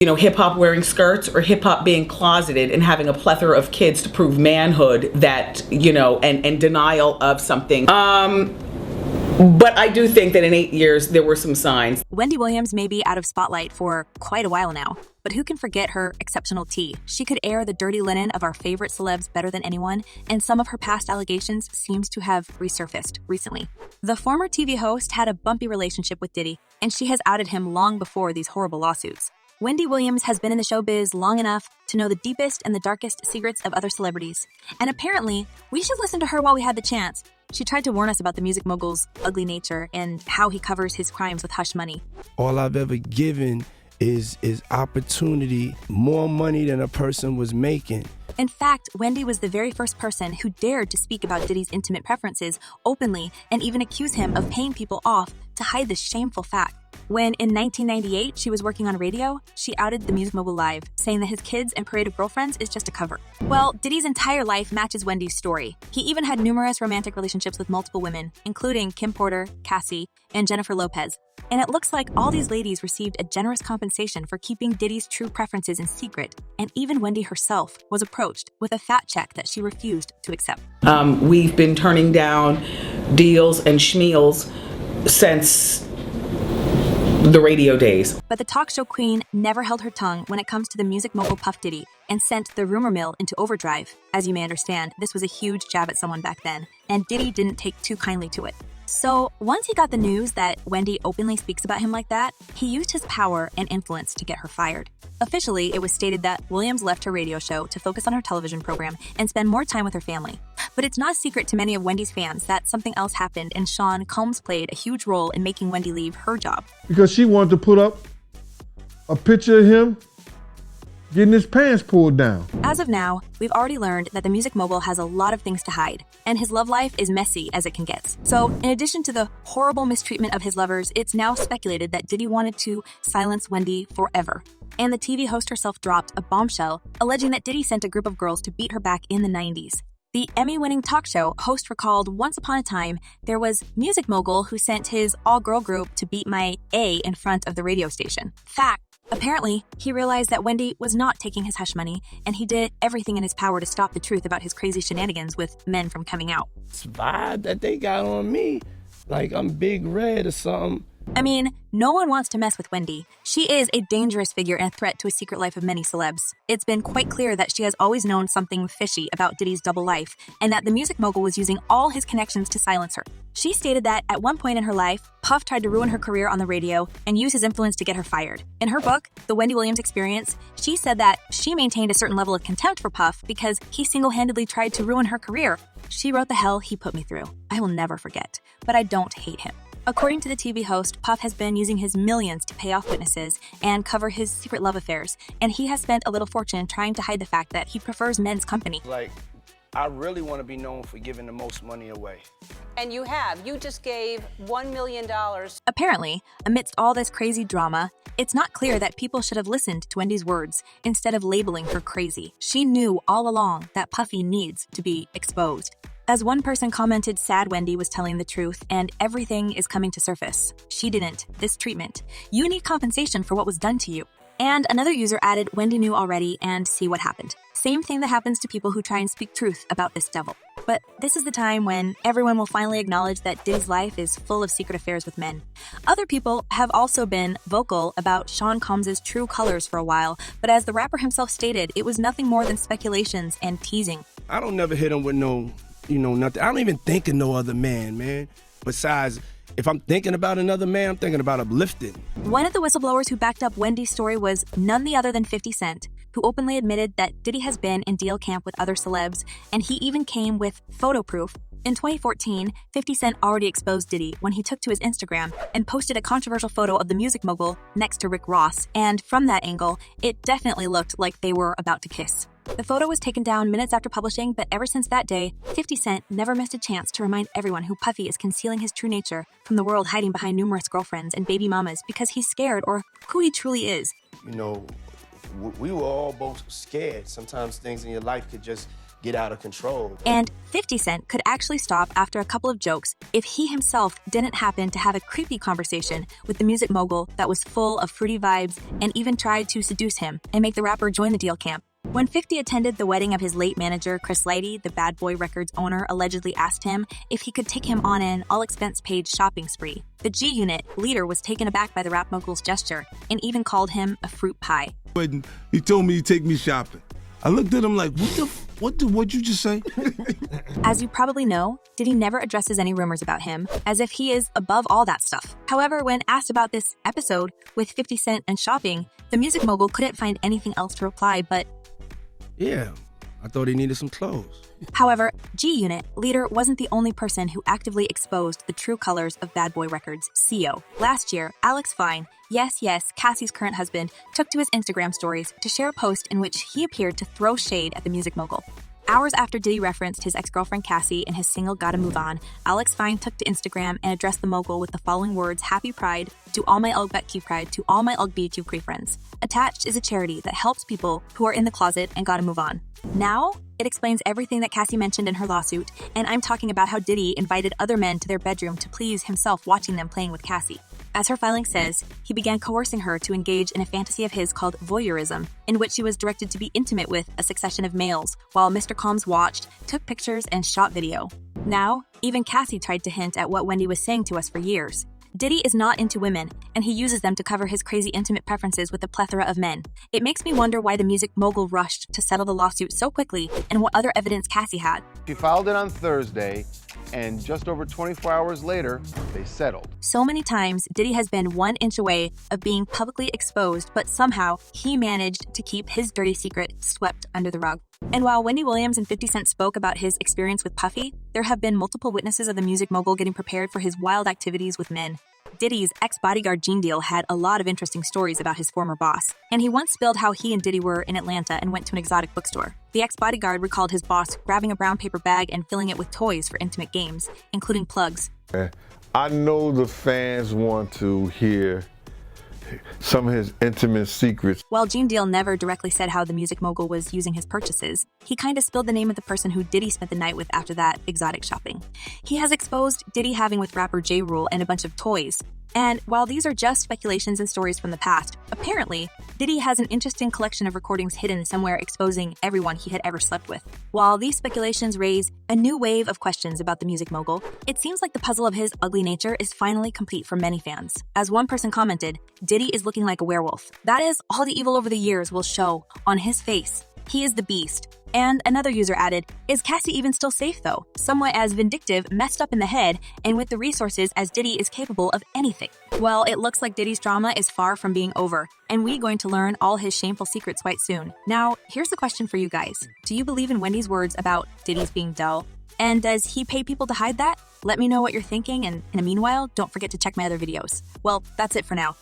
hip hop wearing skirts or hip hop being closeted and having a plethora of kids to prove manhood that, and denial of something. But I do think that in 8 years, there were some signs. Wendy Williams may be out of spotlight for quite a while now, but who can forget her exceptional tea? She could air the dirty linen of our favorite celebs better than anyone, and some of her past allegations seems to have resurfaced recently. The former TV host had a bumpy relationship with Diddy, and she has outed him long before these horrible lawsuits. Wendy Williams has been in the showbiz long enough to know the deepest and the darkest secrets of other celebrities. And apparently, we should listen to her while we had the chance. She tried to warn us about the music mogul's ugly nature and how he covers his crimes with hush money. All I've ever given is opportunity, more money than a person was making. In fact, Wendy was the very first person who dared to speak about Diddy's intimate preferences openly and even accuse him of paying people off to hide this shameful fact. When in 1998 she was working on radio, she outed the music mogul live, saying that his kids and parade of girlfriends is just a cover. Well, Diddy's entire life matches Wendy's story. He even had numerous romantic relationships with multiple women, including Kim Porter, Cassie, and Jennifer Lopez. And it looks like all these ladies received a generous compensation for keeping Diddy's true preferences in secret, and even Wendy herself was approached with a fat check that she refused to accept. We've been turning down deals and schmeals since the radio days. But the talk show queen never held her tongue when it comes to the music mogul Puff Diddy and sent the rumor mill into overdrive. As you may understand, this was a huge jab at someone back then, and Diddy didn't take too kindly to it. So once he got the news that Wendy openly speaks about him like that, he used his power and influence to get her fired. Officially, it was stated that Williams left her radio show to focus on her television program and spend more time with her family. But it's not a secret to many of Wendy's fans that something else happened, and Sean Combs played a huge role in making Wendy leave her job. Because she wanted to put up a picture of him getting his pants pulled down. As of now, we've already learned that the music mogul has a lot of things to hide, and his love life is messy as it can get. So, in addition to the horrible mistreatment of his lovers, it's now speculated that Diddy wanted to silence Wendy forever. And the TV host herself dropped a bombshell alleging that Diddy sent a group of girls to beat her back in the 90s. The Emmy-winning talk show host recalled once upon a time there was music mogul who sent his all-girl group to beat my A in front of the radio station. Fact. Apparently, he realized that Wendy was not taking his hush money, and he did everything in his power to stop the truth about his crazy shenanigans with men from coming out. This vibe that they got on me, like I'm Big Red or something. I mean, no one wants to mess with Wendy. She is a dangerous figure and a threat to a secret life of many celebs. It's been quite clear that she has always known something fishy about Diddy's double life, and that the music mogul was using all his connections to silence her. She stated that at one point in her life, Puff tried to ruin her career on the radio and use his influence to get her fired. In her book, The Wendy Williams Experience, she said that she maintained a certain level of contempt for Puff because he single-handedly tried to ruin her career. She wrote the hell he put me through. I will never forget, but I don't hate him. According to the TV host, Puff has been using his millions to pay off witnesses and cover his secret love affairs, and he has spent a little fortune trying to hide the fact that he prefers men's company. I really want to be known for giving the most money away. And you have. You just gave $1 million. Apparently, amidst all this crazy drama, it's not clear that people should have listened to Wendy's words instead of labeling her crazy. She knew all along that Puffy needs to be exposed. As one person commented, sad Wendy was telling the truth and everything is coming to surface. She didn't. This treatment. You need compensation for what was done to you. And another user added, Wendy knew already and see what happened. Same thing that happens to people who try and speak truth about this devil. But this is the time when everyone will finally acknowledge that Diddy's life is full of secret affairs with men. Other people have also been vocal about Sean Combs' true colors for a while, but as the rapper himself stated, it was nothing more than speculations and teasing. I don't never hit him with no, nothing. I don't even think of no other man. Besides, if I'm thinking about another man, I'm thinking about uplifting. One of the whistleblowers who backed up Wendy's story was none other than 50 Cent, who openly admitted that Diddy has been in deal camp with other celebs, and he even came with photo proof. In 2014, 50 Cent already exposed Diddy when he took to his Instagram and posted a controversial photo of the music mogul next to Rick Ross, and from that angle, it definitely looked like they were about to kiss. The photo was taken down minutes after publishing, but ever since that day, 50 Cent never missed a chance to remind everyone who Puffy is concealing his true nature from the world, hiding behind numerous girlfriends and baby mamas because he's scared or who he truly is. We were all both scared. Sometimes things in your life could just get out of control. And 50 Cent could actually stop after a couple of jokes if he himself didn't happen to have a creepy conversation with the music mogul that was full of fruity vibes and even tried to seduce him and make the rapper join the deal camp. When 50 attended the wedding of his late manager, Chris Lighty, the Bad Boy Records owner allegedly asked him if he could take him on an all-expense-paid shopping spree. The G-Unit leader was taken aback by the rap mogul's gesture and even called him a fruit pie. He told me he'd take me shopping. I looked at him like, what'd you just say? As you probably know, Diddy never addresses any rumors about him, as if he is above all that stuff. However, when asked about this episode with 50 Cent and shopping, the music mogul couldn't find anything else to reply but, Yeah, I thought he needed some clothes. However, G-Unit leader wasn't the only person who actively exposed the true colors of Bad Boy Records' CEO. Last year, Alex Fine, yes, Cassie's current husband, took to his Instagram stories to share a post in which he appeared to throw shade at the music mogul. Hours after Diddy referenced his ex-girlfriend Cassie in his single Gotta Move On, Alex Fine took to Instagram and addressed the mogul with the following words: Happy Pride to all my LGBTQ Pride to all my LGBTQ friends. Attached is a charity that helps people who are in the closet and gotta move on. Now, it explains everything that Cassie mentioned in her lawsuit, and I'm talking about how Diddy invited other men to their bedroom to please himself watching them playing with Cassie. As her filing says, he began coercing her to engage in a fantasy of his called voyeurism, in which she was directed to be intimate with a succession of males, while Mr. Combs watched, took pictures, and shot video. Now, even Cassie tried to hint at what Wendy was saying to us for years. Diddy is not into women, and he uses them to cover his crazy intimate preferences with a plethora of men. It makes me wonder why the music mogul rushed to settle the lawsuit so quickly and what other evidence Cassie had. She filed it on Thursday, and just over 24 hours later, they settled. So many times, Diddy has been 1 inch away of being publicly exposed, but somehow he managed to keep his dirty secret swept under the rug. And while Wendy Williams and 50 Cent spoke about his experience with Puffy, there have been multiple witnesses of the music mogul getting prepared for his wild activities with men. Diddy's ex-bodyguard Gene Deal had a lot of interesting stories about his former boss, and he once spilled how he and Diddy were in Atlanta and went to an exotic bookstore. The ex-bodyguard recalled his boss grabbing a brown paper bag and filling it with toys for intimate games, including plugs. I know the fans want to hear some of his intimate secrets. While Gene Deal never directly said how the music mogul was using his purchases, he kind of spilled the name of the person who Diddy spent the night with after that exotic shopping. He has exposed Diddy having with rapper J. Rule and a bunch of toys. And while these are just speculations and stories from the past, apparently, Diddy has an interesting collection of recordings hidden somewhere exposing everyone he had ever slept with. While these speculations raise a new wave of questions about the music mogul, it seems like the puzzle of his ugly nature is finally complete for many fans. As one person commented, Diddy is looking like a werewolf. That is, all the evil over the years will show on his face. He is the beast. And another user added, is Cassie even still safe though? Somewhat as vindictive, messed up in the head, and with the resources as Diddy is capable of anything. Well, it looks like Diddy's drama is far from being over, and we're going to learn all his shameful secrets quite soon. Now, here's the question for you guys. Do you believe in Wendy's words about Diddy's being dull? And does he pay people to hide that? Let me know what you're thinking, and in the meanwhile, don't forget to check my other videos. Well, that's it for now.